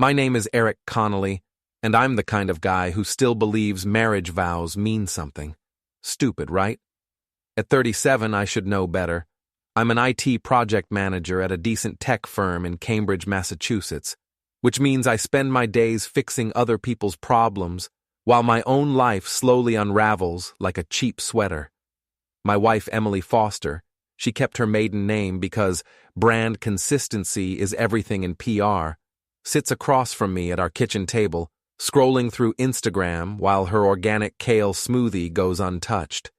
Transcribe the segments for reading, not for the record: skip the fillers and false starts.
My name is Eric Connolly, and I'm the kind of guy who still believes marriage vows mean something. Stupid, right? At 37, I should know better. I'm an IT project manager at a decent tech firm in Cambridge, Massachusetts, which means I spend my days fixing other people's problems while my own life slowly unravels like a cheap sweater. My wife, Emily Foster, she kept her maiden name because brand consistency is everything in PR, sits across from me at our kitchen table, scrolling through Instagram while her organic kale smoothie goes untouched.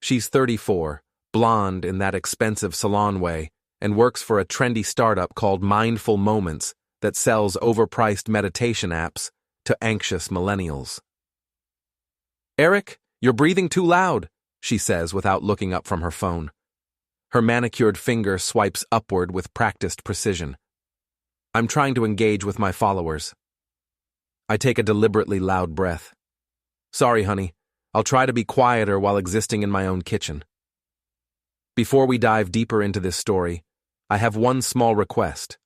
She's 34, blonde in that expensive salon way, and works for a trendy startup called Mindful Moments that sells overpriced meditation apps to anxious millennials. "Eric, you're breathing too loud," she says without looking up from her phone. Her manicured finger swipes upward with practiced precision. "I'm trying to engage with my followers." I take a deliberately loud breath. "Sorry, honey. I'll try to be quieter while existing in my own kitchen." Before we dive deeper into this story, I have one small request.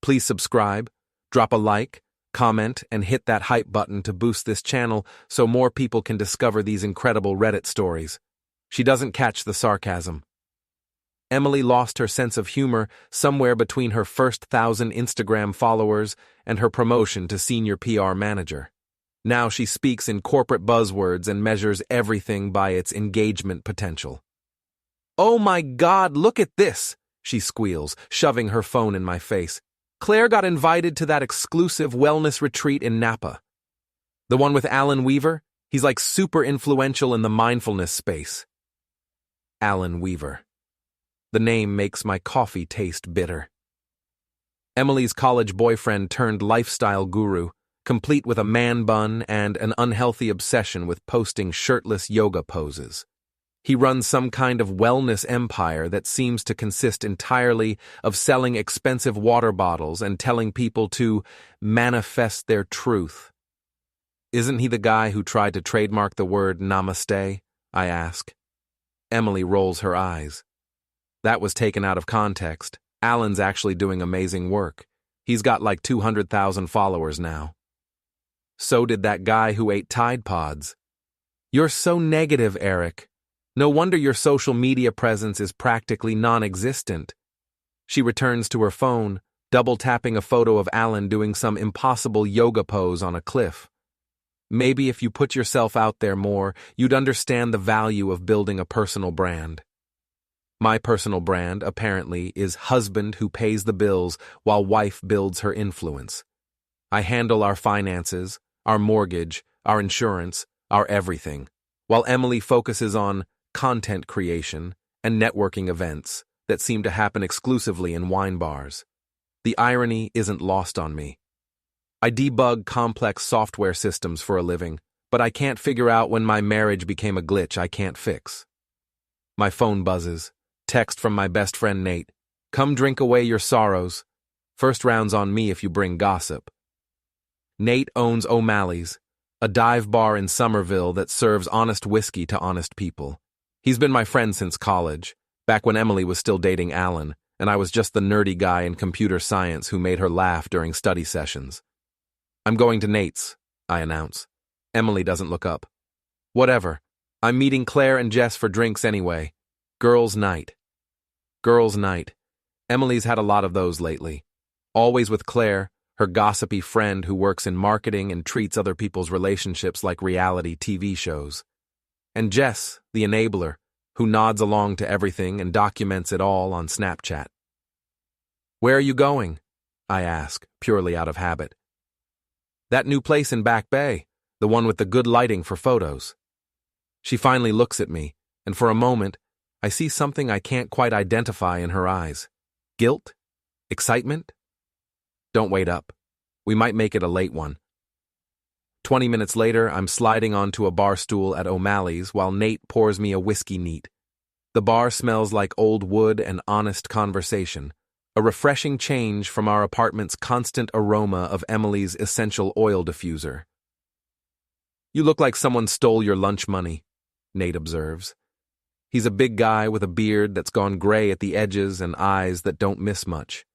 Please subscribe, drop a like, comment, and hit that hype button to boost this channel so more people can discover these incredible Reddit stories. She doesn't catch the sarcasm. Emily lost her sense of humor somewhere between her first 1,000 Instagram followers and her promotion to senior PR manager. Now she speaks in corporate buzzwords and measures everything by its engagement potential. "Oh my God, look at this," she squeals, shoving her phone in my face. "Claire got invited to that exclusive wellness retreat in Napa. The one with Alan Weaver? He's like super influential in the mindfulness space." Alan Weaver. The name makes my coffee taste bitter. Emily's college boyfriend turned lifestyle guru, complete with a man bun and an unhealthy obsession with posting shirtless yoga poses. He runs some kind of wellness empire that seems to consist entirely of selling expensive water bottles and telling people to manifest their truth. Isn't he the guy who tried to trademark the word namaste? I ask. Emily rolls her eyes. That was taken out of context. Alan's actually doing amazing work. He's got like 200,000 followers now. So did that guy who ate Tide Pods. You're so negative, Eric. No wonder your social media presence is practically non-existent. She returns to her phone, double-tapping a photo of Alan doing some impossible yoga pose on a cliff. Maybe if you put yourself out there more, you'd understand the value of building a personal brand. My personal brand, apparently, is husband who pays the bills while wife builds her influence. I handle our finances, our mortgage, our insurance, our everything, while Emily focuses on content creation and networking events that seem to happen exclusively in wine bars. The irony isn't lost on me. I debug complex software systems for a living, but I can't figure out when my marriage became a glitch I can't fix. My phone buzzes. Text from my best friend Nate. "Come drink away your sorrows. First round's on me if you bring gossip." Nate owns O'Malley's, a dive bar in Somerville that serves honest whiskey to honest people. He's been my friend since college, back when Emily was still dating Alan, and I was just the nerdy guy in computer science who made her laugh during study sessions. "I'm going to Nate's," I announce. Emily doesn't look up. "Whatever. I'm meeting Claire and Jess for drinks anyway. Girls' night." Girls' night. Emily's had a lot of those lately. Always with Claire, her gossipy friend who works in marketing and treats other people's relationships like reality TV shows. And Jess, the enabler, who nods along to everything and documents it all on Snapchat. "Where are you going?" I ask, purely out of habit. "That new place in Back Bay, the one with the good lighting for photos." She finally looks at me, and for a moment, I see something I can't quite identify in her eyes. Guilt? Excitement? Don't wait up. We might make it a late one. 20 minutes later, I'm sliding onto a bar stool at O'Malley's while Nate pours me a whiskey neat. The bar smells like old wood and honest conversation, a refreshing change from our apartment's constant aroma of Emily's essential oil diffuser. "You look like someone stole your lunch money," Nate observes. He's a big guy with a beard that's gone gray at the edges and eyes that don't miss much.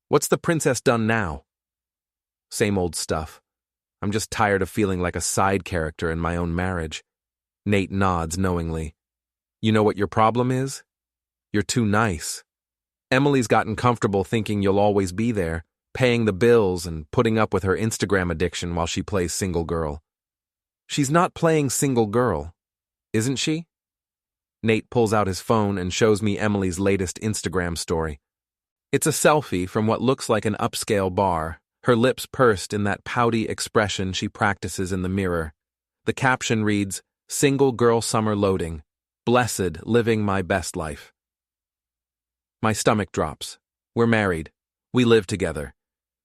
"What's the princess done now?" Same old stuff. I'm just tired of feeling like a side character in my own marriage. Nate nods knowingly. You know what your problem is? You're too nice. Emily's gotten comfortable thinking you'll always be there, paying the bills and putting up with her Instagram addiction while she plays single girl. She's not playing single girl, isn't she? Nate pulls out his phone and shows me Emily's latest Instagram story. It's a selfie from what looks like an upscale bar, her lips pursed in that pouty expression she practices in the mirror. The caption reads, "Single girl summer loading. Blessed, living my best life." My stomach drops. We're married. We live together.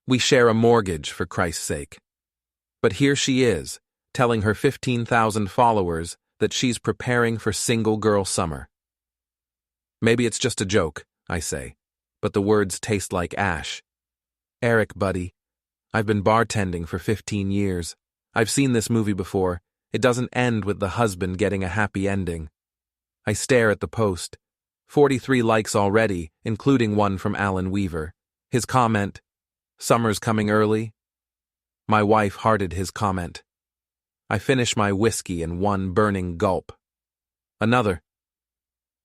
We share a mortgage, for Christ's sake. But here she is, telling her 15,000 followers that she's preparing for single girl summer. Maybe it's just a joke, I say, but the words taste like ash. Eric, buddy, I've been bartending for 15 years. I've seen this movie before. It doesn't end with the husband getting a happy ending. I stare at the post. 43 likes already, including one from Alan Weaver. His comment, "Summer's coming early." My wife hearted his comment. I finish my whiskey in one burning gulp. Another.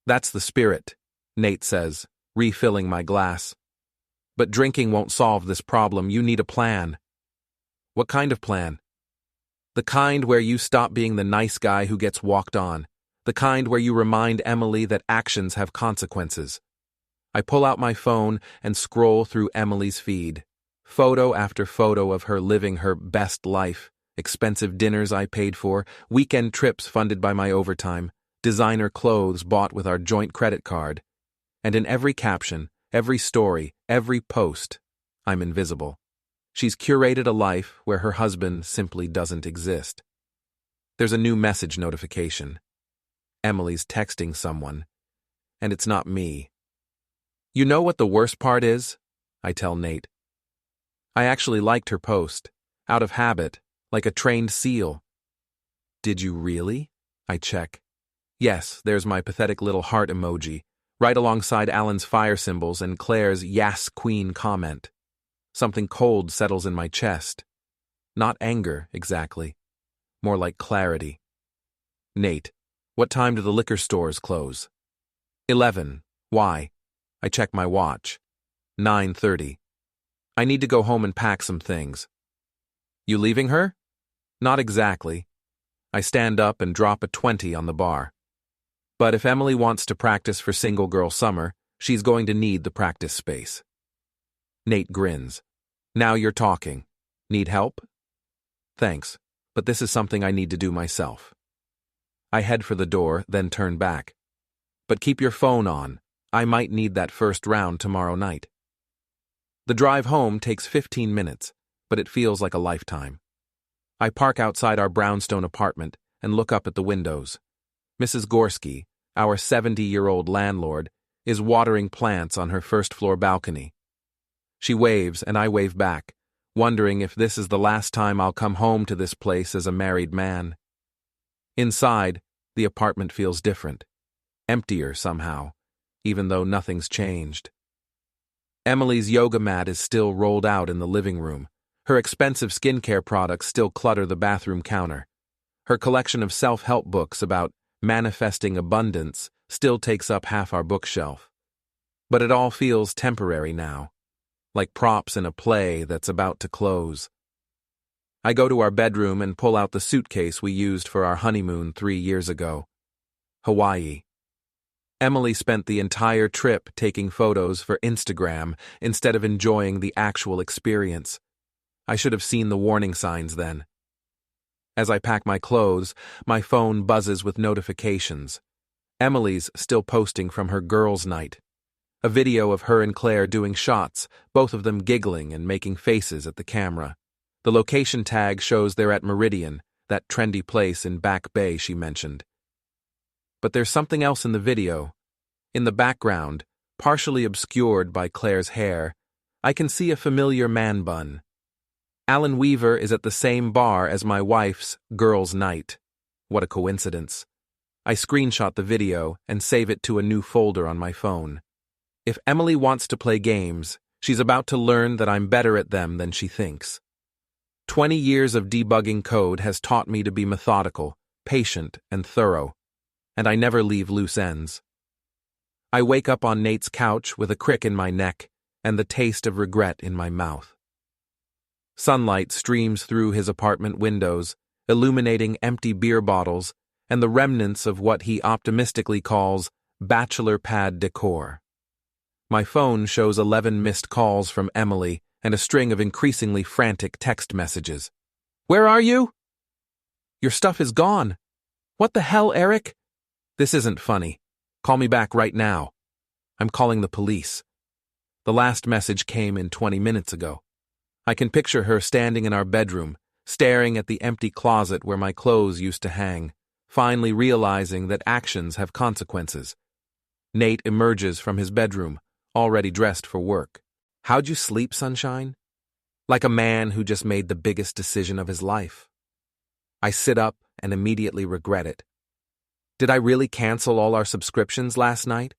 "That's the spirit," Nate says, refilling my glass. "But drinking won't solve this problem. You need a plan." "What kind of plan?" "The kind where you stop being the nice guy who gets walked on. The kind where you remind Emily that actions have consequences." I pull out my phone and scroll through Emily's feed. Photo after photo of her living her best life. Expensive dinners I paid for, weekend trips funded by my overtime, designer clothes bought with our joint credit card. And in every caption, every story, every post, I'm invisible. She's curated a life where her husband simply doesn't exist. There's a new message notification. Emily's texting someone, and it's not me. You know what the worst part is? I tell Nate. I actually liked her post, out of habit, like a trained seal. Did you really? I check. Yes, there's my pathetic little heart emoji, right alongside Alan's fire symbols and Claire's "Yas Queen" comment. Something cold settles in my chest. Not anger, exactly. More like clarity. Nate, what time do the liquor stores close? 11. Why? I check my watch. 9:30. I need to go home and pack some things. You leaving her? Not exactly. I stand up and drop a 20 on the bar. But if Emily wants to practice for single girl summer, she's going to need the practice space. Nate grins. Now you're talking. Need help? Thanks, but this is something I need to do myself. I head for the door, then turn back. But keep your phone on. I might need that first round tomorrow night. The drive home takes 15 minutes, but it feels like a lifetime. I park outside our brownstone apartment and look up at the windows. Mrs. Gorski, our 70-year-old landlord, is watering plants on her first-floor balcony. She waves and I wave back, wondering if this is the last time I'll come home to this place as a married man. Inside, the apartment feels different, emptier somehow, even though nothing's changed. Emily's yoga mat is still rolled out in the living room. Her expensive skincare products still clutter the bathroom counter. Her collection of self-help books about manifesting abundance still takes up half our bookshelf. But it all feels temporary now, like props in a play that's about to close. I go to our bedroom and pull out the suitcase we used for our honeymoon 3 years ago. Hawaii. Emily spent the entire trip taking photos for Instagram instead of enjoying the actual experience. I should have seen the warning signs then. As I pack my clothes, my phone buzzes with notifications. Emily's still posting from her girls' night. A video of her and Claire doing shots, both of them giggling and making faces at the camera. The location tag shows they're at Meridian, that trendy place in Back Bay she mentioned. But there's something else in the video. In the background, partially obscured by Claire's hair, I can see a familiar man bun. Alan Weaver is at the same bar as my wife's girls' night. What a coincidence. I screenshot the video and save it to a new folder on my phone. If Emily wants to play games, she's about to learn that I'm better at them than she thinks. 20 years of debugging code has taught me to be methodical, patient, and thorough, and I never leave loose ends. I wake up on Nate's couch with a crick in my neck and the taste of regret in my mouth. Sunlight streams through his apartment windows, illuminating empty beer bottles and the remnants of what he optimistically calls bachelor pad decor. My phone shows 11 missed calls from Emily and a string of increasingly frantic text messages. "Where are you?" "Your stuff is gone." "What the hell, Eric?" "This isn't funny. Call me back right now." "I'm calling the police." The last message came in 20 minutes ago. I can picture her standing in our bedroom, staring at the empty closet where my clothes used to hang, finally realizing that actions have consequences. Nate emerges from his bedroom, already dressed for work. "How'd you sleep, sunshine?" Like a man who just made the biggest decision of his life. I sit up and immediately regret it. Did I really cancel all our subscriptions last night?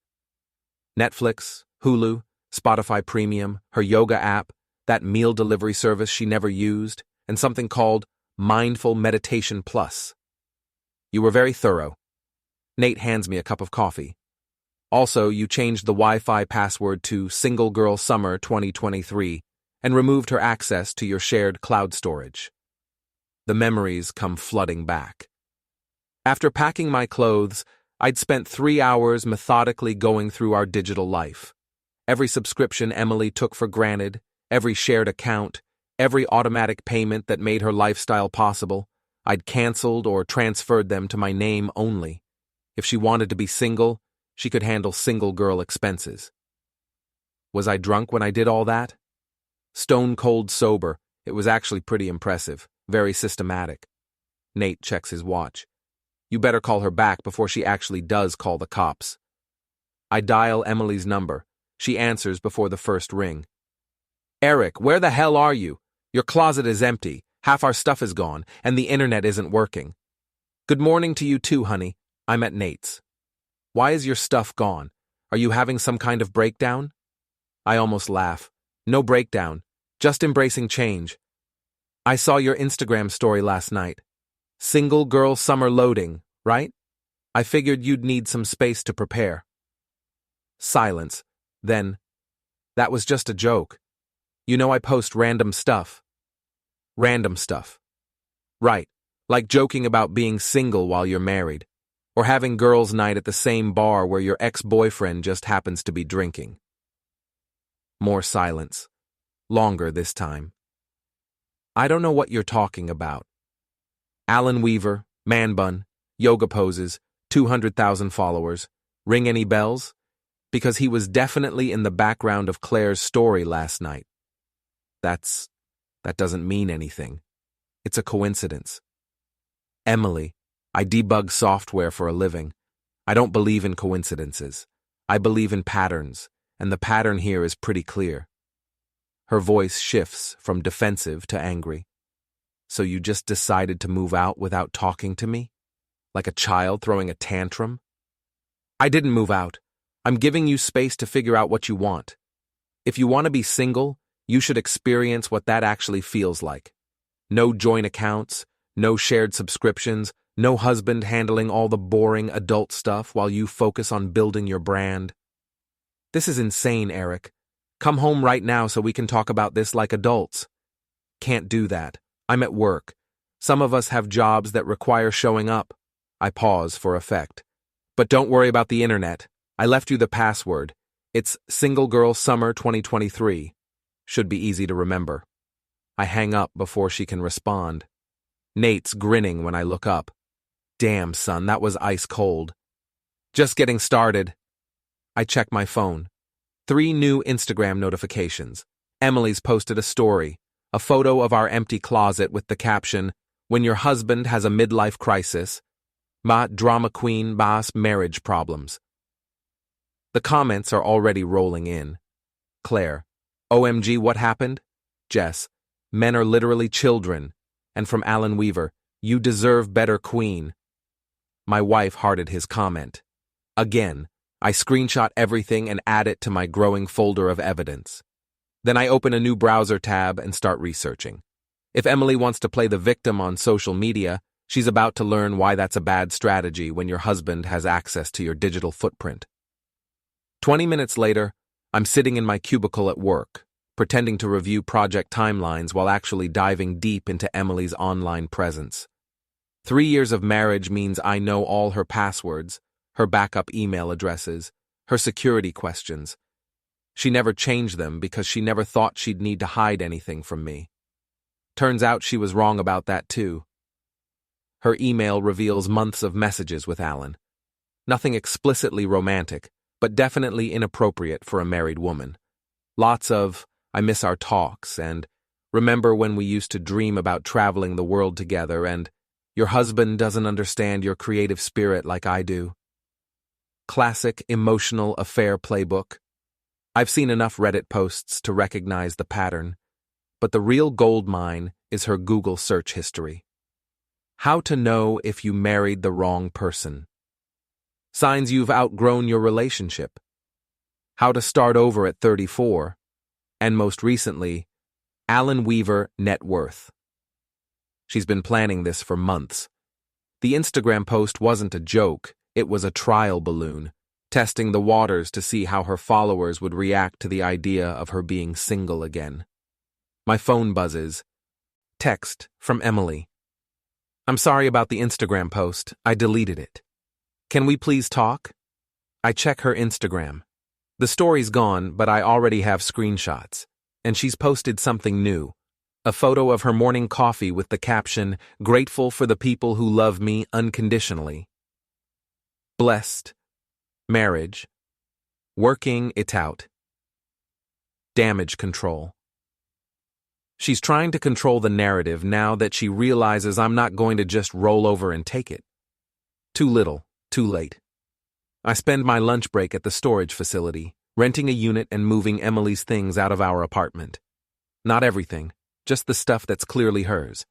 Netflix, Hulu, Spotify Premium, her yoga app, that meal delivery service she never used, and something called Mindful Meditation Plus. You were very thorough. Nate hands me a cup of coffee. Also, you changed the Wi-Fi password to Single Girl Summer 2023 and removed her access to your shared cloud storage. The memories come flooding back. After packing my clothes, I'd spent 3 hours methodically going through our digital life. Every subscription Emily took for granted, every shared account, every automatic payment that made her lifestyle possible, I'd canceled or transferred them to my name only. If she wanted to be single, she could handle single girl expenses. Was I drunk when I did all that? Stone cold sober, it was actually pretty impressive, very systematic. Nate checks his watch. You better call her back before she actually does call the cops. I dial Emily's number. She answers before the first ring. "Eric, where the hell are you? Your closet is empty, half our stuff is gone, and the internet isn't working." "Good morning to you too, honey. I'm at Nate's." "Why is your stuff gone? Are you having some kind of breakdown?" I almost laugh. "No breakdown, just embracing change. I saw your Instagram story last night. Single girl summer loading, right? I figured you'd need some space to prepare." Silence. Then, "That was just a joke. You know I post random stuff." "Random stuff." "Right, like joking about being single while you're married, or having girls' night at the same bar where your ex-boyfriend just happens to be drinking." More silence. Longer this time. "I don't know what you're talking about." Alan Weaver, man bun, yoga poses, 200,000 followers. Ring any bells? Because he was definitely in the background of Claire's story last night. That doesn't mean anything. It's a coincidence. Emily, I debug software for a living. I don't believe in coincidences. I believe in patterns, and the pattern here is pretty clear. Her voice shifts from defensive to angry. "So you just decided to move out without talking to me? Like a child throwing a tantrum?" "I didn't move out. I'm giving you space to figure out what you want. If you want to be single, you should experience what that actually feels like. No joint accounts, no shared subscriptions, no husband handling all the boring adult stuff while you focus on building your brand." "This is insane, Eric. Come home right now so we can talk about this like adults." "Can't do that. I'm at work. Some of us have jobs that require showing up." I pause for effect. "But don't worry about the internet. I left you the password. It's Single Girl Summer 2023. Should be easy to remember." I hang up before she can respond. Nate's grinning when I look up. "Damn, son, that was ice cold." "Just getting started." I check my phone. 3 new Instagram notifications. Emily's posted a story, a photo of our empty closet with the caption, "When your husband has a midlife crisis, ma drama queen ba's marriage problems." The comments are already rolling in. Claire, "OMG, what happened?" Jess, "Men are literally children." And from Alan Weaver, "You deserve better, queen." My wife hearted his comment. Again, I screenshot everything and add it to my growing folder of evidence. Then I open a new browser tab and start researching. If Emily wants to play the victim on social media, she's about to learn why that's a bad strategy when your husband has access to your digital footprint. 20 minutes later, I'm sitting in my cubicle at work, pretending to review project timelines while actually diving deep into Emily's online presence. 3 years of marriage means I know all her passwords, her backup email addresses, her security questions. She never changed them because she never thought she'd need to hide anything from me. Turns out she was wrong about that too. Her email reveals months of messages with Alan. Nothing explicitly romantic, but definitely inappropriate for a married woman. Lots of, "I miss our talks," and "remember when we used to dream about traveling the world together," and "your husband doesn't understand your creative spirit like I do." Classic emotional affair playbook. I've seen enough Reddit posts to recognize the pattern, but the real goldmine is her Google search history. How to know if you married the wrong person. Signs you've outgrown your relationship. How to start over at 34. And most recently, Alan Weaver net worth. She's been planning this for months. The Instagram post wasn't a joke, it was a trial balloon, testing the waters to see how her followers would react to the idea of her being single again. My phone buzzes. Text from Emily. "I'm sorry about the Instagram post. I deleted it. Can we please talk?" I check her Instagram. The story's gone, but I already have screenshots. And she's posted something new. A photo of her morning coffee with the caption, "Grateful for the people who love me unconditionally." Blessed. Marriage. Working it out. Damage control. She's trying to control the narrative now that she realizes I'm not going to just roll over and take it. Too little, too late. I spend my lunch break at the storage facility, renting a unit and moving Emily's things out of our apartment. Not everything, just the stuff that's clearly hers.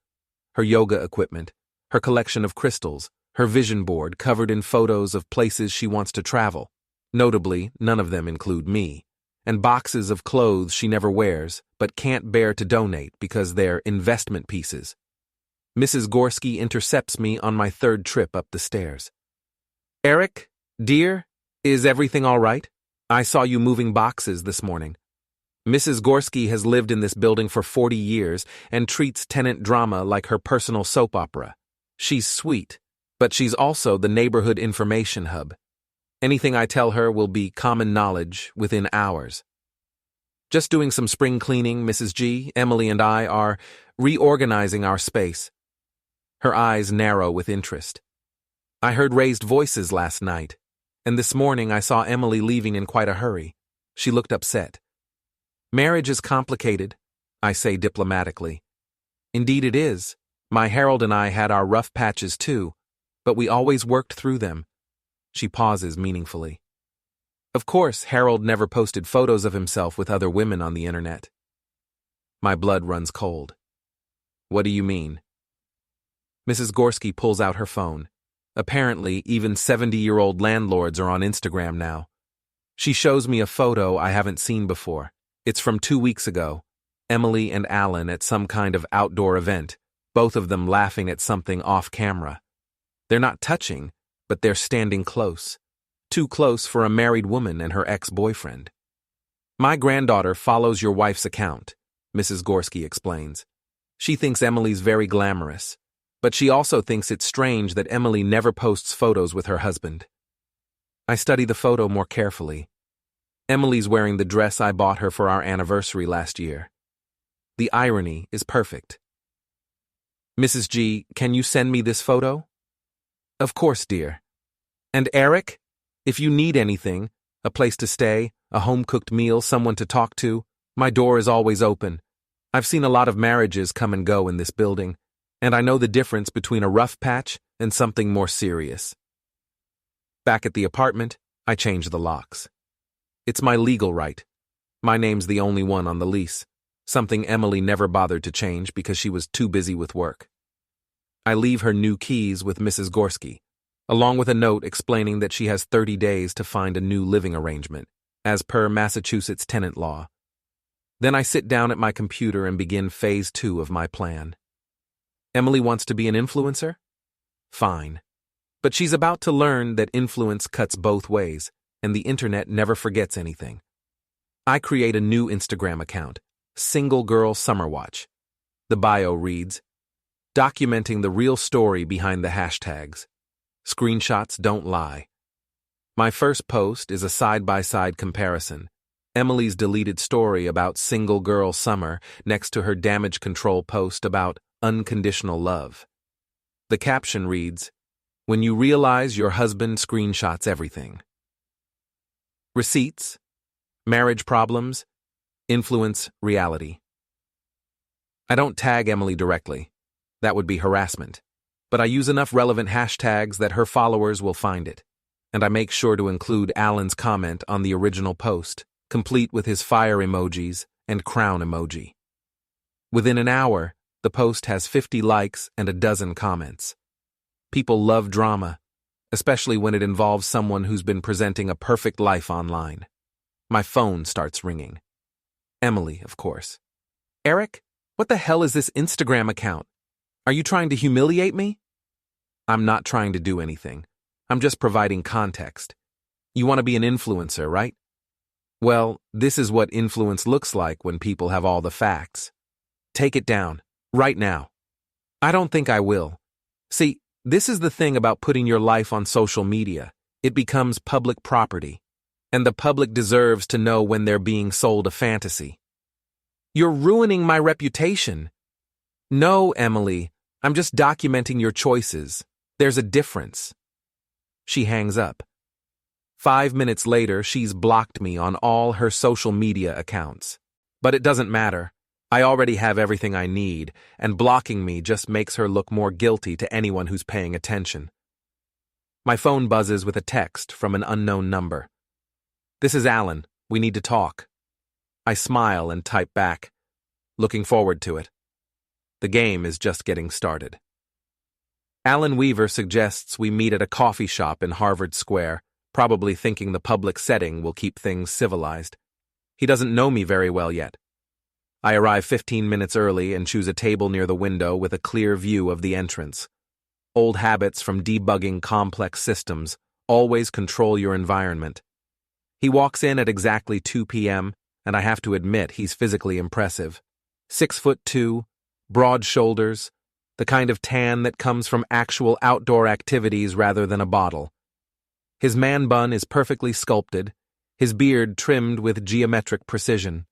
Her yoga equipment, her collection of crystals, her vision board covered in photos of places she wants to travel. Notably, none of them include me. And boxes of clothes she never wears, but can't bear to donate because they're investment pieces. Mrs. Gorski intercepts me on my third trip up the stairs. "Eric, dear, is everything all right? I saw you moving boxes this morning." Mrs. Gorski has lived in this building for 40 years and treats tenant drama like her personal soap opera. She's sweet, but she's also the neighborhood information hub. Anything I tell her will be common knowledge within hours. "Just doing some spring cleaning, Mrs. G. Emily and I are reorganizing our space." Her eyes narrow with interest. "I heard raised voices last night, and this morning I saw Emily leaving in quite a hurry." She looked upset. "Marriage is complicated," I say diplomatically. "Indeed it is. My Harold and I had our rough patches too, but we always worked through them." She pauses meaningfully. Of course, Harold never posted photos of himself with other women on the internet. My blood runs cold. "What do you mean?" Mrs. Gorski pulls out her phone. Apparently, even 70-year-old landlords are on Instagram now. She shows me a photo I haven't seen before. It's from 2 weeks ago. Emily and Alan at some kind of outdoor event, both of them laughing at something off camera. They're not touching, but they're standing close. Too close for a married woman and her ex-boyfriend. "My granddaughter follows your wife's account," Mrs. Gorski explains. "She thinks Emily's very glamorous, but she also thinks it's strange that Emily never posts photos with her husband." I study the photo more carefully. Emily's wearing the dress I bought her for our anniversary last year. The irony is perfect. "Mrs. G, can you send me this photo?" "Of course, dear." "And Eric, if you need anything, a place to stay, a home-cooked meal, someone to talk to, my door is always open. I've seen a lot of marriages come and go in this building, and I know the difference between a rough patch and something more serious." Back at the apartment, I change the locks. It's my legal right. My name's the only one on the lease, something Emily never bothered to change because she was too busy with work. I leave her new keys with Mrs. Gorski, along with a note explaining that she has 30 days to find a new living arrangement, as per Massachusetts tenant law. Then I sit down at my computer and begin phase 2 of my plan. Emily wants to be an influencer? Fine. But she's about to learn that influence cuts both ways, and the internet never forgets anything. I create a new Instagram account, Single Girl Summer Watch. The bio reads, documenting the real story behind the hashtags. Screenshots don't lie. My first post is a side-by-side comparison. Emily's deleted story about single girl summer next to her damage control post about unconditional love. The caption reads, when you realize your husband screenshots everything. Receipts, marriage problems, influence reality. I don't tag Emily directly. That would be harassment. But I use enough relevant hashtags that her followers will find it. And I make sure to include Alan's comment on the original post, complete with his fire emojis and crown emoji. Within an hour, the post has 50 likes and a dozen comments. People love drama, especially when it involves someone who's been presenting a perfect life online. My phone starts ringing. Emily, of course. Eric, what the hell is this Instagram account? Are you trying to humiliate me? I'm not trying to do anything. I'm just providing context. You want to be an influencer, right? Well, this is what influence looks like when people have all the facts. Take it down, right now. I don't think I will. See, this is the thing about putting your life on social media. It becomes public property. And the public deserves to know when they're being sold a fantasy. You're ruining my reputation. No, Emily, I'm just documenting your choices. There's a difference. She hangs up. 5 minutes later, she's blocked me on all her social media accounts. But it doesn't matter. I already have everything I need, and blocking me just makes her look more guilty to anyone who's paying attention. My phone buzzes with a text from an unknown number. This is Alan. We need to talk. I smile and type back, looking forward to it. The game is just getting started. Alan Weaver suggests we meet at a coffee shop in Harvard Square, probably thinking the public setting will keep things civilized. He doesn't know me very well yet. I arrive 15 minutes early and choose a table near the window with a clear view of the entrance. Old habits from debugging complex systems always control your environment. He walks in at exactly 2 p.m., and I have to admit he's physically impressive. 6'2", broad shoulders, the kind of tan that comes from actual outdoor activities rather than a bottle. His man bun is perfectly sculpted, his beard trimmed with geometric precision.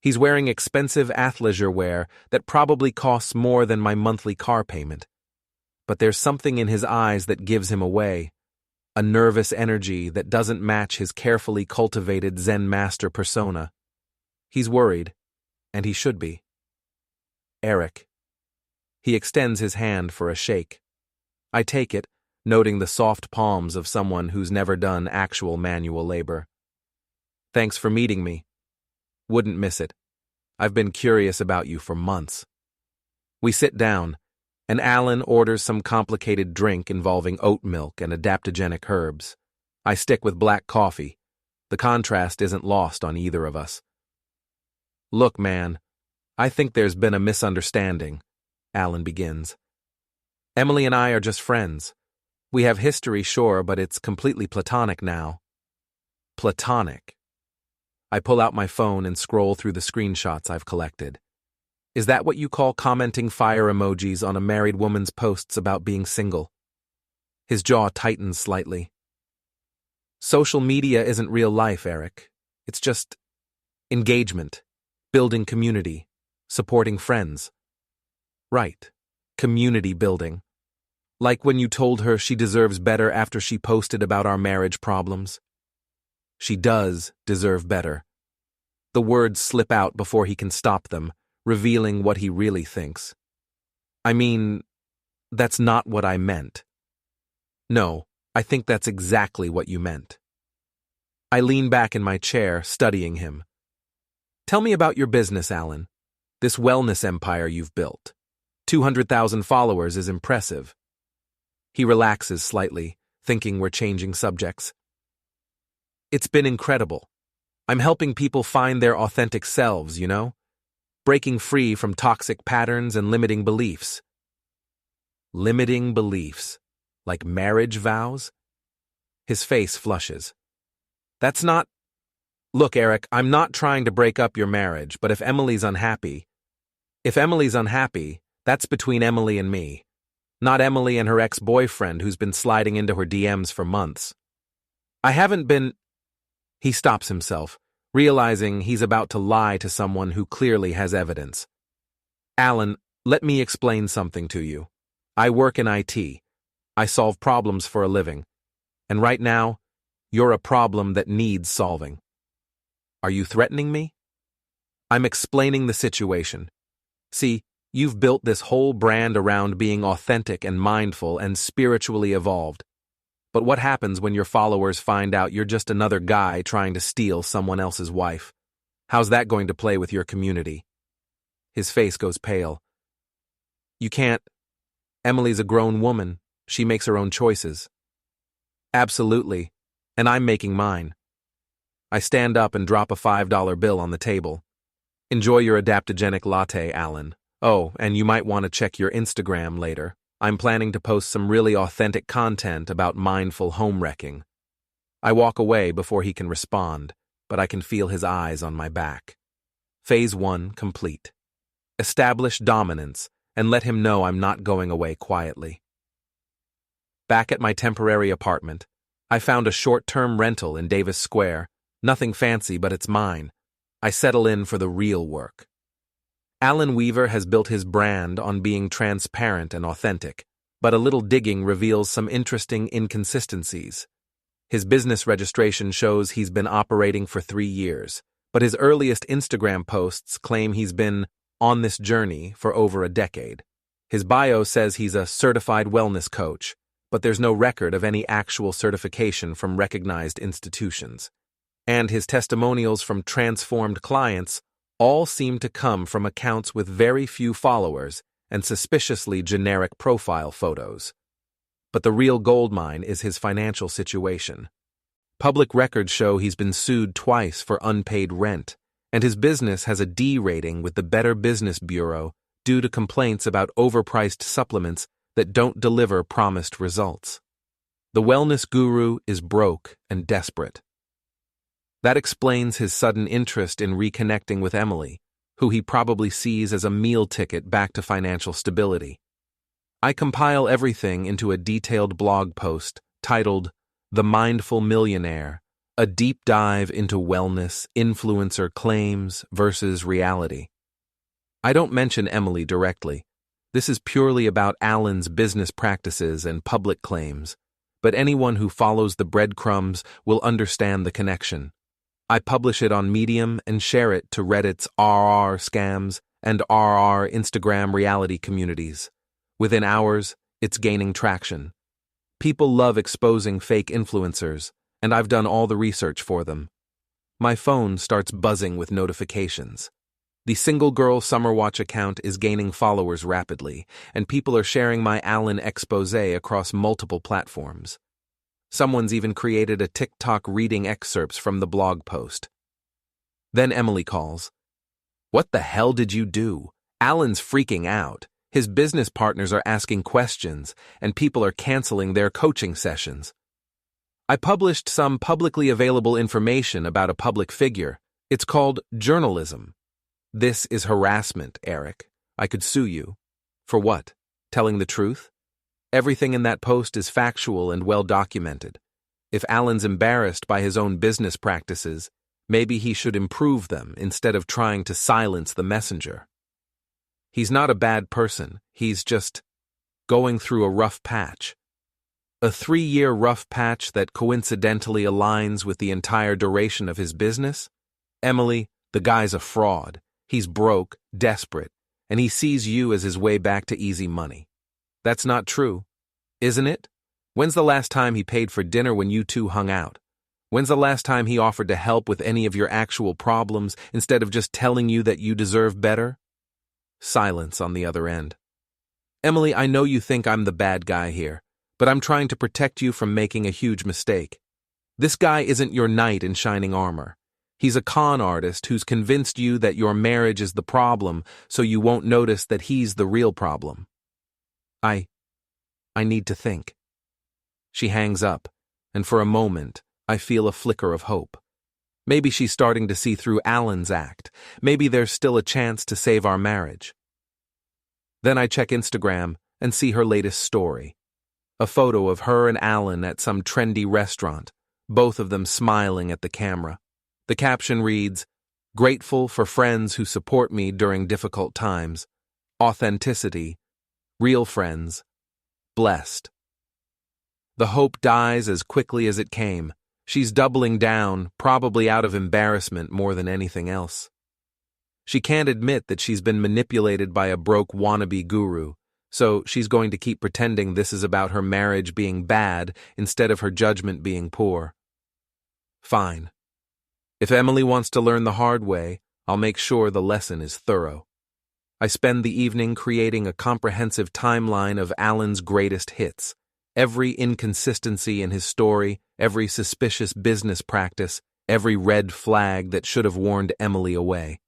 He's wearing expensive athleisure wear that probably costs more than my monthly car payment. But there's something in his eyes that gives him away, a nervous energy that doesn't match his carefully cultivated Zen master persona. He's worried, and he should be. Eric. He extends his hand for a shake. I take it, noting the soft palms of someone who's never done actual manual labor. Thanks for meeting me. Wouldn't miss it. I've been curious about you for months. We sit down, and Alan orders some complicated drink involving oat milk and adaptogenic herbs. I stick with black coffee. The contrast isn't lost on either of us. Look, man, I think there's been a misunderstanding, Alan begins. Emily and I are just friends. We have history, sure, but it's completely platonic now. Platonic. I pull out my phone and scroll through the screenshots I've collected. Is that what you call commenting fire emojis on a married woman's posts about being single? His jaw tightens slightly. Social media isn't real life, Eric. It's just engagement, building community, supporting friends. Right. Community building. Like when you told her she deserves better after she posted about our marriage problems. She does deserve better. The words slip out before he can stop them, revealing what he really thinks. I mean, that's not what I meant. No, I think that's exactly what you meant. I lean back in my chair, studying him. Tell me about your business, Alan. This wellness empire you've built. 200,000 followers is impressive. He relaxes slightly, thinking we're changing subjects. It's been incredible. I'm helping people find their authentic selves, you know? Breaking free from toxic patterns and limiting beliefs. Limiting beliefs? Like marriage vows? His face flushes. That's not... Look, Eric, I'm not trying to break up your marriage, but if Emily's unhappy, that's between Emily and me. Not Emily and her ex-boyfriend who's been sliding into her DMs for months. I haven't been... He stops himself, realizing he's about to lie to someone who clearly has evidence. Alan, let me explain something to you. I work in IT. I solve problems for a living. And right now, you're a problem that needs solving. Are you threatening me? I'm explaining the situation. See, you've built this whole brand around being authentic and mindful and spiritually evolved. But what happens when your followers find out you're just another guy trying to steal someone else's wife? How's that going to play with your community? His face goes pale. You can't. Emily's a grown woman. She makes her own choices. Absolutely. And I'm making mine. I stand up and drop a $5 bill on the table. Enjoy your adaptogenic latte, Alan. Oh, and you might want to check your Instagram later. I'm planning to post some really authentic content about mindful home wrecking. I walk away before he can respond, but I can feel his eyes on my back. Phase 1 complete. Establish dominance and let him know I'm not going away quietly. Back at my temporary apartment, I found a short-term rental in Davis Square. Nothing fancy, but it's mine. I settle in for the real work. Alan Weaver has built his brand on being transparent and authentic, but a little digging reveals some interesting inconsistencies. His business registration shows he's been operating for 3 years, but his earliest Instagram posts claim he's been on this journey for over a decade. His bio says he's a certified wellness coach, but there's no record of any actual certification from recognized institutions. And his testimonials from transformed clients all seem to come from accounts with very few followers and suspiciously generic profile photos. But the real goldmine is his financial situation. Public records show he's been sued twice for unpaid rent, and his business has a D rating with the Better Business Bureau due to complaints about overpriced supplements that don't deliver promised results. The wellness guru is broke and desperate. That explains his sudden interest in reconnecting with Emily, who he probably sees as a meal ticket back to financial stability. I compile everything into a detailed blog post titled The Mindful Millionaire, a deep dive into wellness, influencer claims versus reality. I don't mention Emily directly. This is purely about Alan's business practices and public claims, but anyone who follows the breadcrumbs will understand the connection. I publish it on Medium and share it to Reddit's RR scams and RR Instagram reality communities. Within hours, it's gaining traction. People love exposing fake influencers, and I've done all the research for them. My phone starts buzzing with notifications. The Single Girl Summer Watch account is gaining followers rapidly, and people are sharing my Alan expose across multiple platforms. Someone's even created a TikTok reading excerpts from the blog post. Then Emily calls. What the hell did you do? Alan's freaking out. His business partners are asking questions, and people are canceling their coaching sessions. I published some publicly available information about a public figure. It's called journalism. This is harassment, Eric. I could sue you. For what? Telling the truth? Everything in that post is factual and well documented. If Alan's embarrassed by his own business practices, maybe he should improve them instead of trying to silence the messenger. He's not a bad person. He's just going through a rough patch. A 3-year rough patch that coincidentally aligns with the entire duration of his business? Emily, the guy's a fraud. He's broke, desperate, and he sees you as his way back to easy money. That's not true, isn't it? When's the last time he paid for dinner when you two hung out? When's the last time he offered to help with any of your actual problems instead of just telling you that you deserve better? Silence on the other end. Emily, I know you think I'm the bad guy here, but I'm trying to protect you from making a huge mistake. This guy isn't your knight in shining armor. He's a con artist who's convinced you that your marriage is the problem, so you won't notice that he's the real problem. I need to think. She hangs up, and for a moment, I feel a flicker of hope. Maybe she's starting to see through Alan's act. Maybe there's still a chance to save our marriage. Then I check Instagram and see her latest story. A photo of her and Alan at some trendy restaurant, both of them smiling at the camera. The caption reads, "Grateful for friends who support me during difficult times. Authenticity. Real friends. Blessed." The hope dies as quickly as it came. She's doubling down, probably out of embarrassment more than anything else. She can't admit that she's been manipulated by a broke wannabe guru, so she's going to keep pretending this is about her marriage being bad instead of her judgment being poor. Fine. If Emily wants to learn the hard way, I'll make sure the lesson is thorough. I spend the evening creating a comprehensive timeline of Alan's greatest hits. Every inconsistency in his story, every suspicious business practice, every red flag that should have warned Emily away.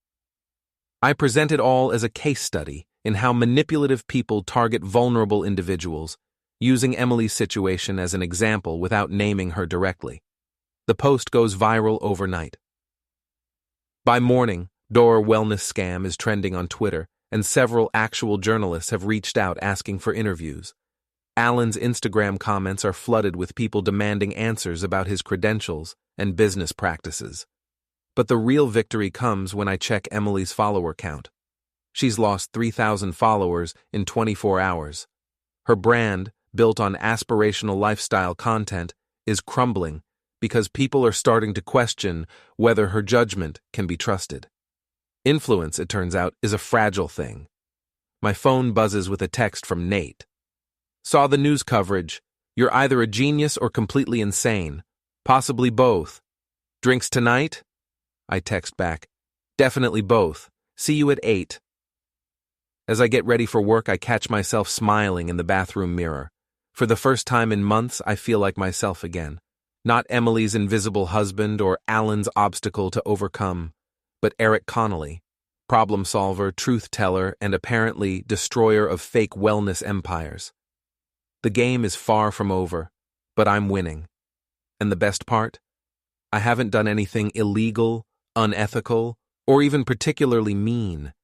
I present it all as a case study in how manipulative people target vulnerable individuals, using Emily's situation as an example without naming her directly. The post goes viral overnight. By morning, Dora Wellness Scam is trending on Twitter, and several actual journalists have reached out asking for interviews. Alan's Instagram comments are flooded with people demanding answers about his credentials and business practices. But the real victory comes when I check Emily's follower count. She's lost 3,000 followers in 24 hours. Her brand, built on aspirational lifestyle content, is crumbling because people are starting to question whether her judgment can be trusted. Influence, it turns out, is a fragile thing. My phone buzzes with a text from Nate. "Saw the news coverage. You're either a genius or completely insane. Possibly both. Drinks tonight?" I text back. "Definitely both. See you at 8. As I get ready for work, I catch myself smiling in the bathroom mirror. For the first time in months, I feel like myself again. Not Emily's invisible husband or Alan's obstacle to overcome, but Eric Connolly, problem solver, truth teller, and apparently destroyer of fake wellness empires. The game is far from over, but I'm winning. And the best part? I haven't done anything illegal, unethical, or even particularly mean.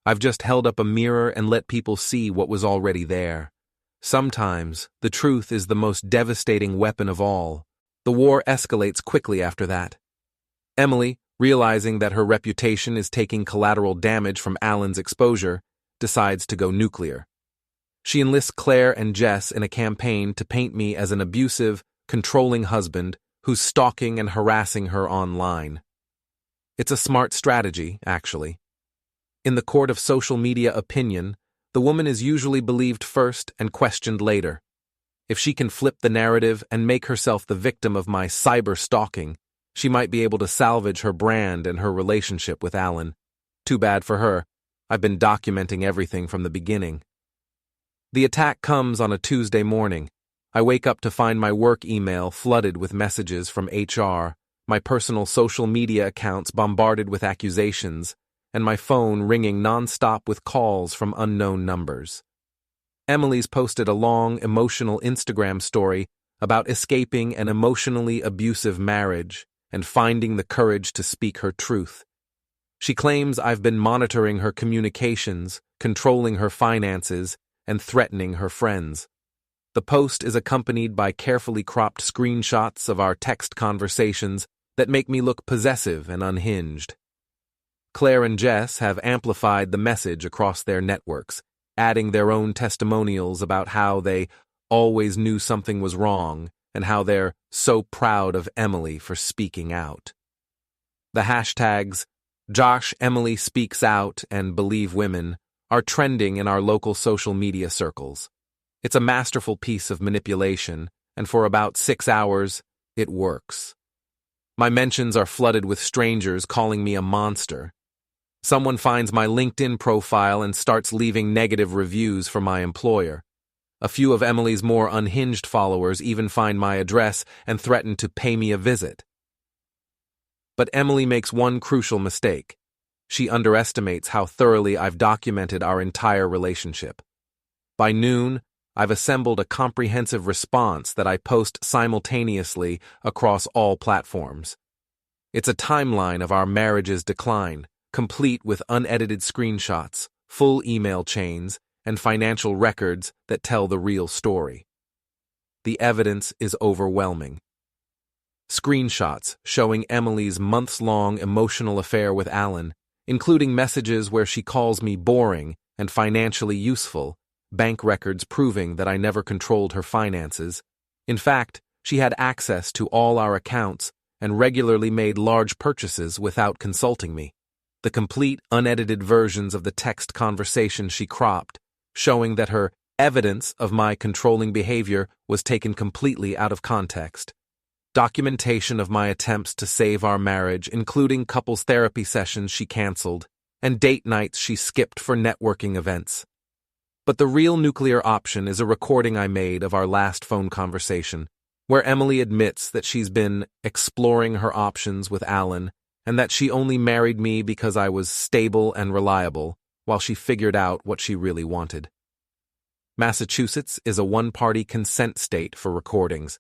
I've just held up a mirror and let people see what was already there. Sometimes, the truth is the most devastating weapon of all. The war escalates quickly after that. Emily, realizing that her reputation is taking collateral damage from Alan's exposure, decides to go nuclear. She enlists Claire and Jess in a campaign to paint me as an abusive, controlling husband who's stalking and harassing her online. It's a smart strategy, actually. In the court of social media opinion, the woman is usually believed first and questioned later. If she can flip the narrative and make herself the victim of my cyber stalking, she might be able to salvage her brand and her relationship with Alan. Too bad for her. I've been documenting everything from the beginning. The attack comes on a Tuesday morning. I wake up to find my work email flooded with messages from HR, my personal social media accounts bombarded with accusations, and my phone ringing nonstop with calls from unknown numbers. Emily's posted a long, emotional Instagram story about escaping an emotionally abusive marriage and finding the courage to speak her truth. She claims I've been monitoring her communications, controlling her finances, and threatening her friends. The post is accompanied by carefully cropped screenshots of our text conversations that make me look possessive and unhinged. Claire and Jess have amplified the message across their networks, adding their own testimonials about how they always knew something was wrong and how they're so proud of Emily for speaking out. The hashtags Josh Emily Speaks Out and Believe Women are trending in our local social media circles. It's a masterful piece of manipulation, and for about 6 hours, it works. My mentions are flooded with strangers calling me a monster. Someone finds my LinkedIn profile and starts leaving negative reviews for my employer. A few of Emily's more unhinged followers even find my address and threaten to pay me a visit. But Emily makes one crucial mistake. She underestimates how thoroughly I've documented our entire relationship. By noon, I've assembled a comprehensive response that I post simultaneously across all platforms. It's a timeline of our marriage's decline, complete with unedited screenshots, full email chains, and financial records that tell the real story. The evidence is overwhelming. Screenshots showing Emily's months-long emotional affair with Alan, including messages where she calls me boring and financially useful, bank records proving that I never controlled her finances. In fact, she had access to all our accounts and regularly made large purchases without consulting me. The complete, unedited versions of the text conversation she cropped, showing that her evidence of my controlling behavior was taken completely out of context. Documentation of my attempts to save our marriage, including couples therapy sessions she canceled, and date nights she skipped for networking events. But the real nuclear option is a recording I made of our last phone conversation, where Emily admits that she's been exploring her options with Alan and that she only married me because I was stable and reliable while she figured out what she really wanted. Massachusetts is a one-party consent state for recordings.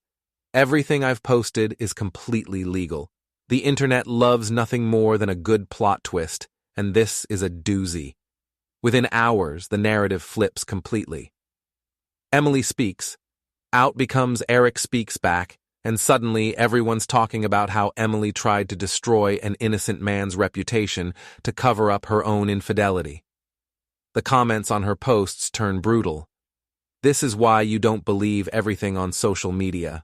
Everything I've posted is completely legal. The internet loves nothing more than a good plot twist, and this is a doozy. Within hours, the narrative flips completely. Emily speaks. Out becomes Eric speaks back, and suddenly everyone's talking about how Emily tried to destroy an innocent man's reputation to cover up her own infidelity. The comments on her posts turn brutal. This is why you don't believe everything on social media.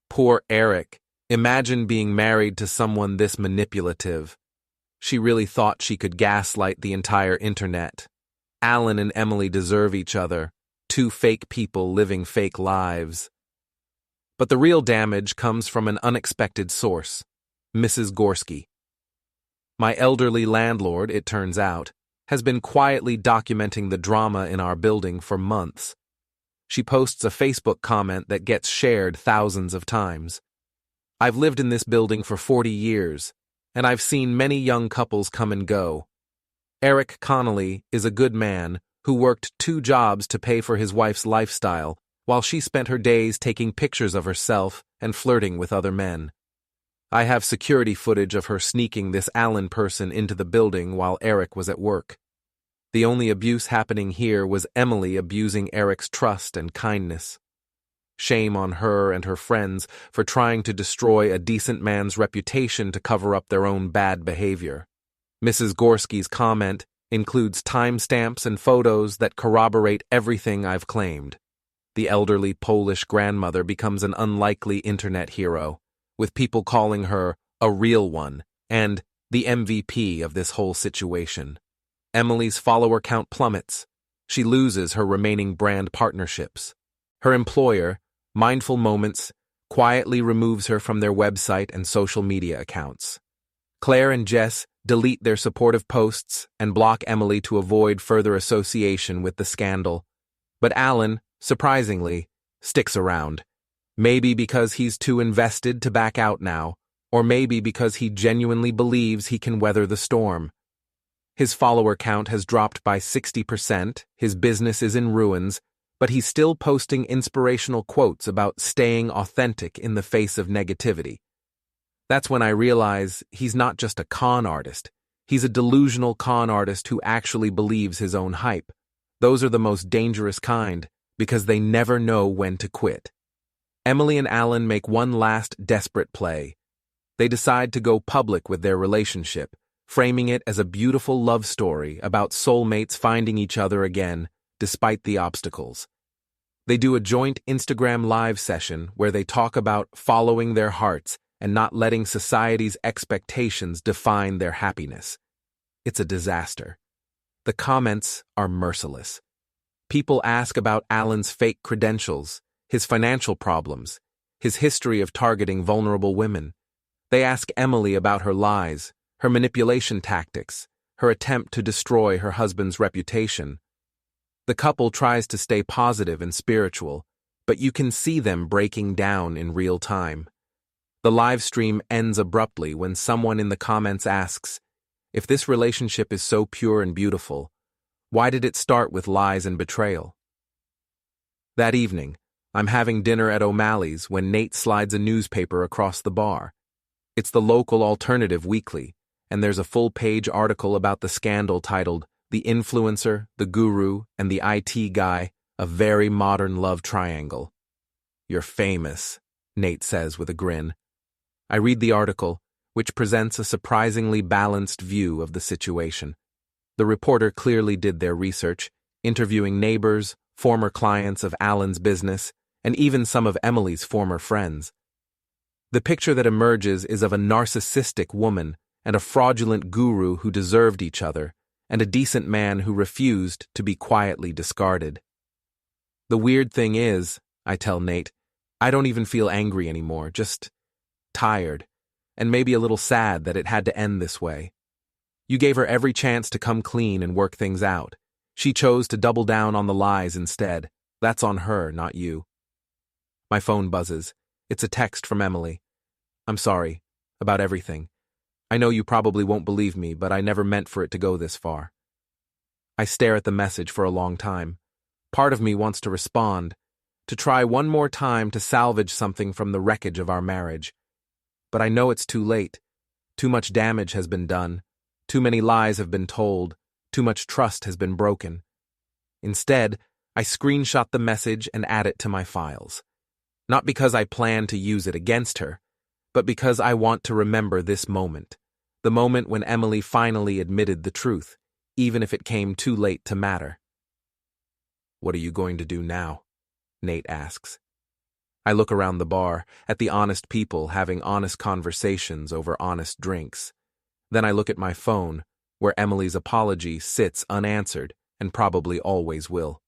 Poor Eric. Imagine being married to someone this manipulative. She really thought she could gaslight the entire internet. Alan and Emily deserve each other. Two fake people living fake lives. But the real damage comes from an unexpected source, Mrs. Gorski. My elderly landlord, it turns out, has been quietly documenting the drama in our building for months. She posts a Facebook comment that gets shared thousands of times. I've lived in this building for 40 years, and I've seen many young couples come and go. Eric Connolly is a good man who worked 2 jobs to pay for his wife's lifestyle, while she spent her days taking pictures of herself and flirting with other men. I have security footage of her sneaking this Alan person into the building while Eric was at work. The only abuse happening here was Emily abusing Eric's trust and kindness. Shame on her and her friends for trying to destroy a decent man's reputation to cover up their own bad behavior. Mrs. Gorski's comment includes timestamps and photos that corroborate everything I've claimed. The elderly Polish grandmother becomes an unlikely internet hero, with people calling her a real one and the MVP of this whole situation. Emily's follower count plummets. She loses her remaining brand partnerships. Her employer, Mindful Moments, quietly removes her from their website and social media accounts. Claire and Jess delete their supportive posts and block Emily to avoid further association with the scandal. But Alan, surprisingly, sticks around. Maybe because he's too invested to back out now, or maybe because he genuinely believes he can weather the storm. His follower count has dropped by 60%, his business is in ruins, but he's still posting inspirational quotes about staying authentic in the face of negativity. That's when I realize he's not just a con artist. He's a delusional con artist who actually believes his own hype. Those are the most dangerous kind, because they never know when to quit. Emily and Alan make one last desperate play. They decide to go public with their relationship, framing it as a beautiful love story about soulmates finding each other again, despite the obstacles. They do a joint Instagram live session where they talk about following their hearts and not letting society's expectations define their happiness. It's a disaster. The comments are merciless. People ask about Alan's fake credentials, his financial problems, his history of targeting vulnerable women. They ask Emily about her lies, her manipulation tactics, her attempt to destroy her husband's reputation. The couple tries to stay positive and spiritual, but you can see them breaking down in real time. The live stream ends abruptly when someone in the comments asks, if this relationship is so pure and beautiful, why did it start with lies and betrayal? That evening, I'm having dinner at O'Malley's when Nate slides a newspaper across the bar. It's the local alternative weekly, and there's a full-page article about the scandal titled, "The Influencer, the Guru, and the IT Guy, a Very Modern Love Triangle." "You're famous," Nate says with a grin. I read the article, which presents a surprisingly balanced view of the situation. The reporter clearly did their research, interviewing neighbors, former clients of Alan's business, and even some of Emily's former friends. The picture that emerges is of a narcissistic woman and a fraudulent guru who deserved each other, and a decent man who refused to be quietly discarded. The weird thing is, I tell Nate, I don't even feel angry anymore, just tired, and maybe a little sad that it had to end this way. You gave her every chance to come clean and work things out. She chose to double down on the lies instead. That's on her, not you. My phone buzzes. It's a text from Emily. "I'm sorry about everything. I know you probably won't believe me, but I never meant for it to go this far." I stare at the message for a long time. Part of me wants to respond, to try one more time to salvage something from the wreckage of our marriage. But I know it's too late. Too much damage has been done. Too many lies have been told. Too much trust has been broken. Instead, I screenshot the message and add it to my files. Not because I plan to use it against her, but because I want to remember this moment. The moment when Emily finally admitted the truth, even if it came too late to matter. "What are you going to do now?" Nate asks. I look around the bar, at the honest people having honest conversations over honest drinks. Then I look at my phone, where Emily's apology sits unanswered and probably always will.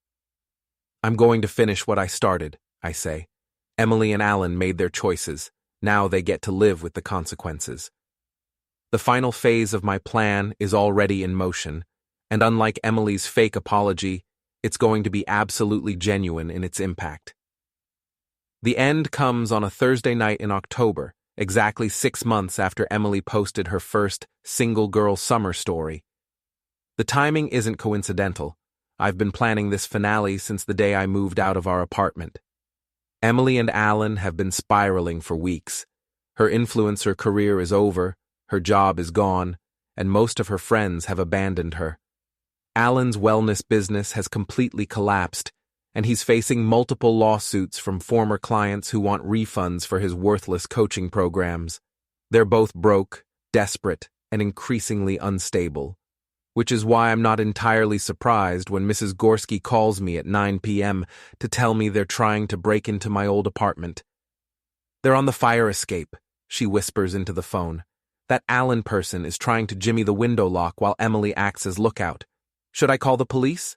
"I'm going to finish what I started," I say. Emily and Alan made their choices. Now they get to live with the consequences. The final phase of my plan is already in motion, and unlike Emily's fake apology, it's going to be absolutely genuine in its impact. The end comes on a Thursday night in October, exactly 6 months after Emily posted her first single-girl summer story. The timing isn't coincidental. I've been planning this finale since the day I moved out of our apartment. Emily and Alan have been spiraling for weeks. Her influencer career is over, her job is gone, and most of her friends have abandoned her. Alan's wellness business has completely collapsed, and he's facing multiple lawsuits from former clients who want refunds for his worthless coaching programs. They're both broke, desperate, and increasingly unstable, which is why I'm not entirely surprised when Mrs. Gorski calls me at 9 p.m. to tell me they're trying to break into my old apartment. "They're on the fire escape," she whispers into the phone. "That Alan person is trying to jimmy the window lock while Emily acts as lookout. Should I call the police?"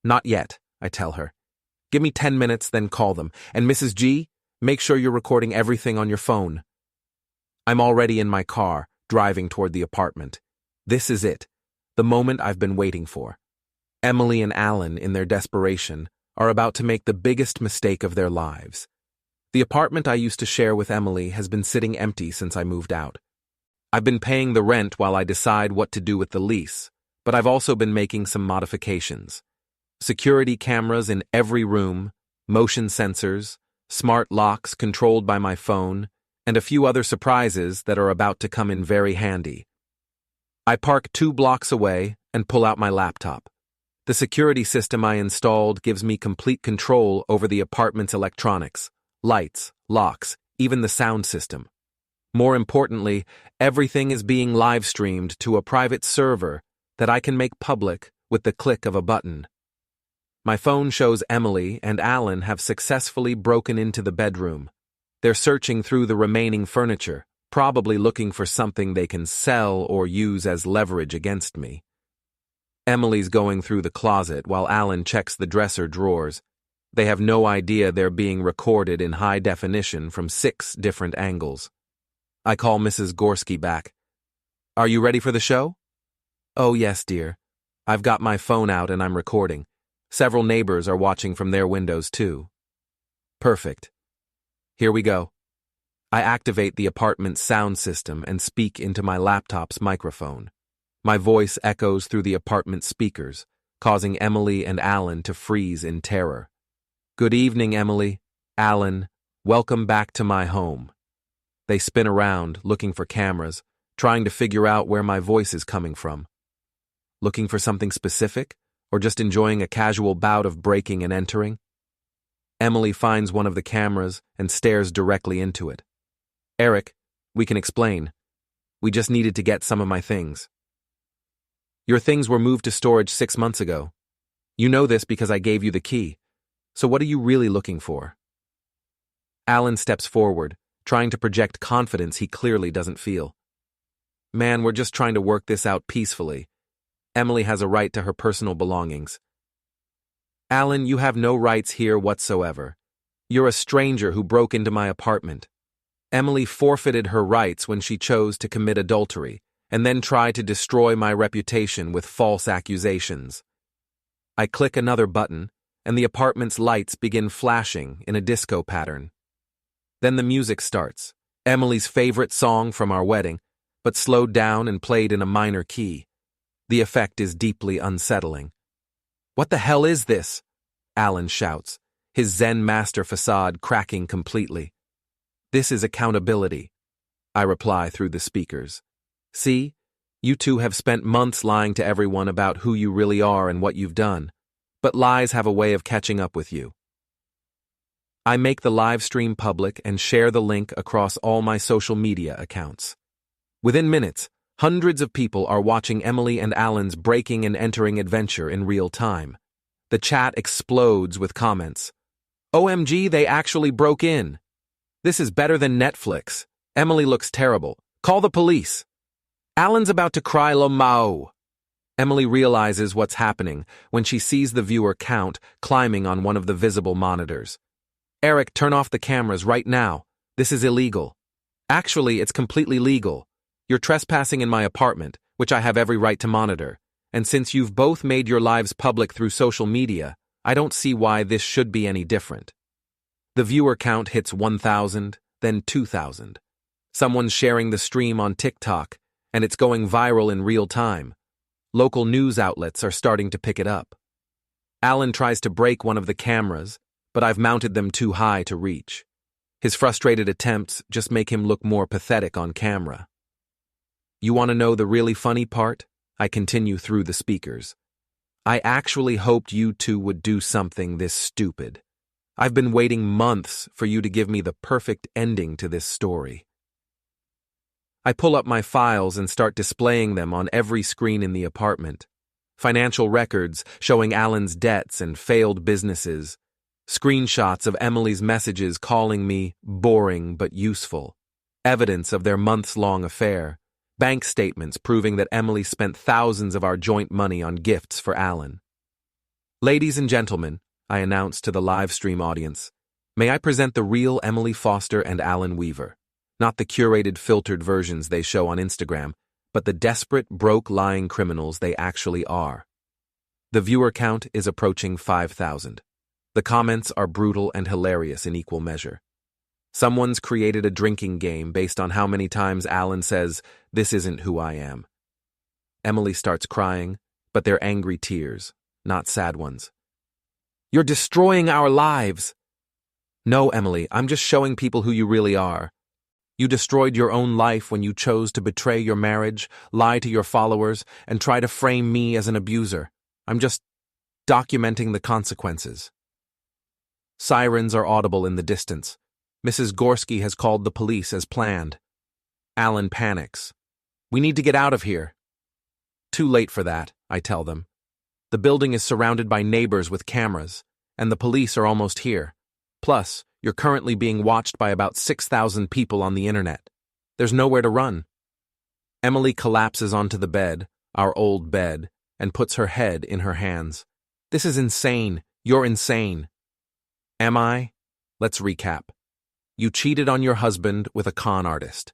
"Not yet," I tell her. "Give me 10 minutes, then call them. And Mrs. G, make sure you're recording everything on your phone." I'm already in my car, driving toward the apartment. This is it, the moment I've been waiting for. Emily and Alan, in their desperation, are about to make the biggest mistake of their lives. The apartment I used to share with Emily has been sitting empty since I moved out. I've been paying the rent while I decide what to do with the lease, but I've also been making some modifications. Security cameras in every room, motion sensors, smart locks controlled by my phone, and a few other surprises that are about to come in very handy. I park 2 blocks away and pull out my laptop. The security system I installed gives me complete control over the apartment's electronics, lights, locks, even the sound system. More importantly, everything is being live-streamed to a private server that I can make public with the click of a button. My phone shows Emily and Alan have successfully broken into the bedroom. They're searching through the remaining furniture, probably looking for something they can sell or use as leverage against me. Emily's going through the closet while Alan checks the dresser drawers. They have no idea they're being recorded in high definition from 6 different angles. I call Mrs. Gorski back. "Are you ready for the show?" "Oh, yes, dear. I've got my phone out and I'm recording. Several neighbors are watching from their windows, too." "Perfect. Here we go." I activate the apartment's sound system and speak into my laptop's microphone. My voice echoes through the apartment speakers, causing Emily and Alan to freeze in terror. "Good evening, Emily. Alan, welcome back to my home." They spin around, looking for cameras, trying to figure out where my voice is coming from. Looking for something specific, or just enjoying a casual bout of breaking and entering? Emily finds one of the cameras and stares directly into it. "Eric, we can explain. We just needed to get some of my things." "Your things were moved to storage 6 months ago. You know this because I gave you the key. So what are you really looking for?" Alan steps forward, trying to project confidence he clearly doesn't feel. "Man, we're just trying to work this out peacefully. Emily has a right to her personal belongings." "Alan, you have no rights here whatsoever. You're a stranger who broke into my apartment." Emily forfeited her rights when she chose to commit adultery, and then tried to destroy my reputation with false accusations. I click another button, and the apartment's lights begin flashing in a disco pattern. Then the music starts, Emily's favorite song from our wedding, but slowed down and played in a minor key. The effect is deeply unsettling. "What the hell is this?" Alan shouts, his Zen master facade cracking completely. "This is accountability," I reply through the speakers. "See, you two have spent months lying to everyone about who you really are and what you've done, but lies have a way of catching up with you." I make the live stream public and share the link across all my social media accounts. Within minutes, hundreds of people are watching Emily and Alan's breaking and entering adventure in real time. The chat explodes with comments. "OMG, they actually broke in. This is better than Netflix. Emily looks terrible. Call the police. Alan's about to cry lo mau." Emily realizes what's happening when she sees the viewer count climbing on one of the visible monitors. "Eric, turn off the cameras right now. This is illegal." "Actually, it's completely legal. You're trespassing in my apartment, which I have every right to monitor. And since you've both made your lives public through social media, I don't see why this should be any different." The viewer count hits 1,000, then 2,000. Someone's sharing the stream on TikTok, and it's going viral in real time. Local news outlets are starting to pick it up. Alan tries to break one of the cameras, but I've mounted them too high to reach. His frustrated attempts just make him look more pathetic on camera. "You want to know the really funny part?" I continue through the speakers. "I actually hoped you two would do something this stupid. I've been waiting months for you to give me the perfect ending to this story." I pull up my files and start displaying them on every screen in the apartment. Financial records showing Alan's debts and failed businesses. Screenshots of Emily's messages calling me boring but useful. Evidence of their months-long affair. Bank statements proving that Emily spent thousands of our joint money on gifts for Alan. "Ladies and gentlemen," I announced to the live stream audience, "may I present the real Emily Foster and Alan Weaver. Not the curated, filtered versions they show on Instagram, but the desperate, broke, lying criminals they actually are." The viewer count is approaching 5,000. The comments are brutal and hilarious in equal measure. Someone's created a drinking game based on how many times Alan says, "This isn't who I am." Emily starts crying, but they're angry tears, not sad ones. "You're destroying our lives." "No, Emily, I'm just showing people who you really are. You destroyed your own life when you chose to betray your marriage, lie to your followers, and try to frame me as an abuser. I'm just documenting the consequences." Sirens are audible in the distance. Mrs. Gorski has called the police as planned. Alan panics. "We need to get out of here." "Too late for that," I tell them. "The building is surrounded by neighbors with cameras, and the police are almost here. Plus, you're currently being watched by about 6,000 people on the internet. There's nowhere to run." Emily collapses onto the bed, our old bed, and puts her head in her hands. "This is insane. You're insane." "Am I?" Let's recap. You cheated on your husband with a con artist.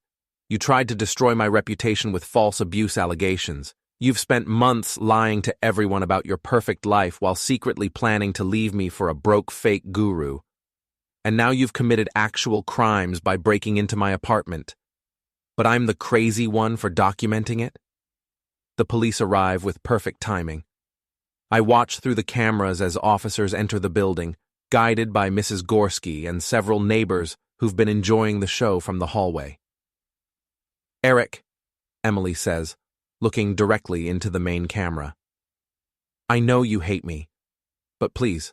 You tried to destroy my reputation with false abuse allegations. You've spent months lying to everyone about your perfect life while secretly planning to leave me for a broke fake guru. and now you've committed actual crimes by breaking into my apartment. But I'm the crazy one for documenting it? The police arrive with perfect timing. I watch through the cameras as officers enter the building, guided by Mrs. Gorski and several neighbors who've been enjoying the show from the hallway. "Eric," Emily says, looking directly into the main camera. "I know you hate me, but please,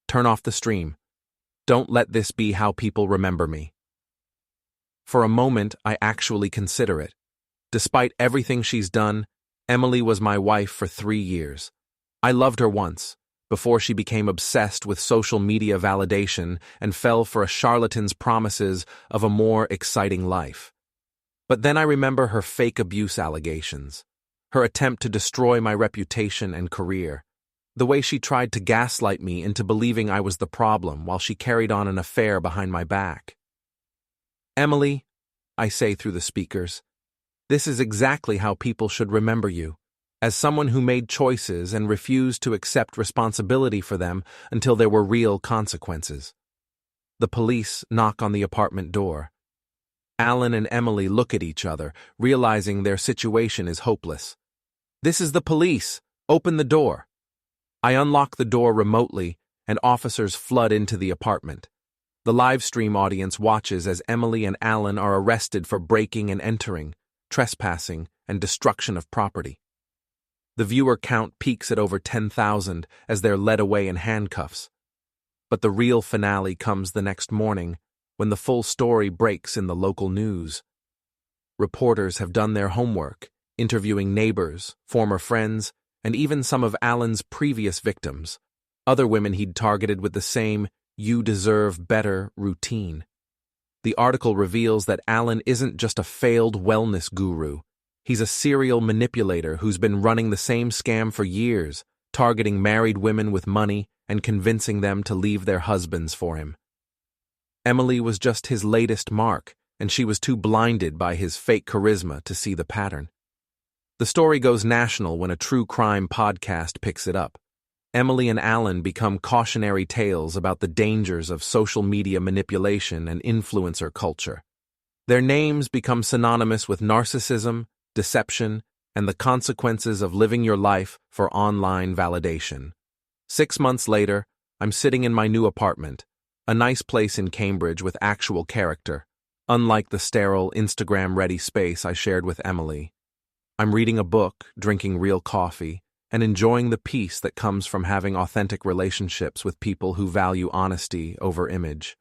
turn off the stream. Don't let this be how people remember me." For a moment, I actually consider it. Despite everything she's done, Emily was my wife for 3 years. I loved her once, before she became obsessed with social media validation and fell for a charlatan's promises of a more exciting life. But then I remember her fake abuse allegations, her attempt to destroy my reputation and career, the way she tried to gaslight me into believing I was the problem while she carried on an affair behind my back. "Emily," I say through the speakers, "this is exactly how people should remember you, as someone who made choices and refused to accept responsibility for them until there were real consequences." The police knock on the apartment door. Alan and Emily look at each other, realizing their situation is hopeless. "This is the police! Open the door!" I unlock the door remotely, and officers flood into the apartment. The live stream audience watches as Emily and Alan are arrested for breaking and entering, trespassing, and destruction of property. The viewer count peaks at over 10,000 as they're led away in handcuffs. But the real finale comes the next morning, when the full story breaks in the local news. Reporters have done their homework, interviewing neighbors, former friends, and even some of Alan's previous victims, other women he'd targeted with the same "you deserve better" routine. The article reveals that Alan isn't just a failed wellness guru. He's a serial manipulator who's been running the same scam for years, targeting married women with money and convincing them to leave their husbands for him. Emily was just his latest mark, and she was too blinded by his fake charisma to see the pattern. The story goes national when a true crime podcast picks it up. Emily and Alan become cautionary tales about the dangers of social media manipulation and influencer culture. Their names become synonymous with narcissism, deception, and the consequences of living your life for online validation. 6 months later, I'm sitting in my new apartment, a nice place in Cambridge with actual character, unlike the sterile, Instagram-ready space I shared with Emily. I'm reading a book, drinking real coffee, and enjoying the peace that comes from having authentic relationships with people who value honesty over image.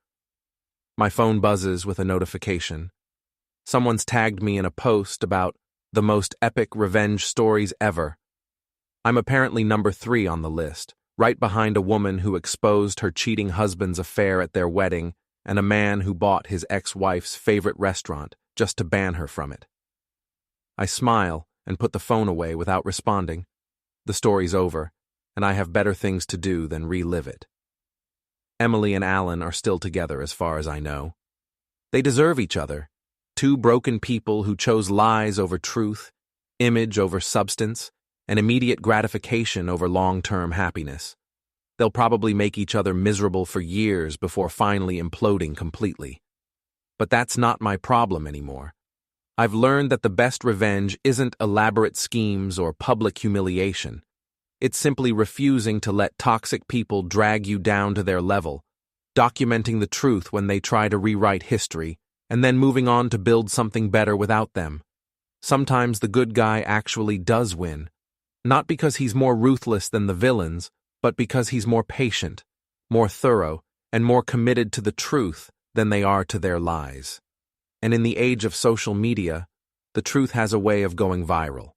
My phone buzzes with a notification. Someone's tagged me in a post about the most epic revenge stories ever. I'm apparently number 3 on the list, right behind a woman who exposed her cheating husband's affair at their wedding and a man who bought his ex-wife's favorite restaurant just to ban her from it. I smile and put the phone away without responding. The story's over, and I have better things to do than relive it. Emily and Alan are still together as far as I know. They deserve each other. 2 broken people who chose lies over truth, image over substance, and immediate gratification over long-term happiness. They'll probably make each other miserable for years before finally imploding completely. But that's not my problem anymore. I've learned that the best revenge isn't elaborate schemes or public humiliation. It's simply refusing to let toxic people drag you down to their level, documenting the truth when they try to rewrite history, and then moving on to build something better without them. Sometimes the good guy actually does win, not because he's more ruthless than the villains, but because he's more patient, more thorough, and more committed to the truth than they are to their lies. And in the age of social media, the truth has a way of going viral.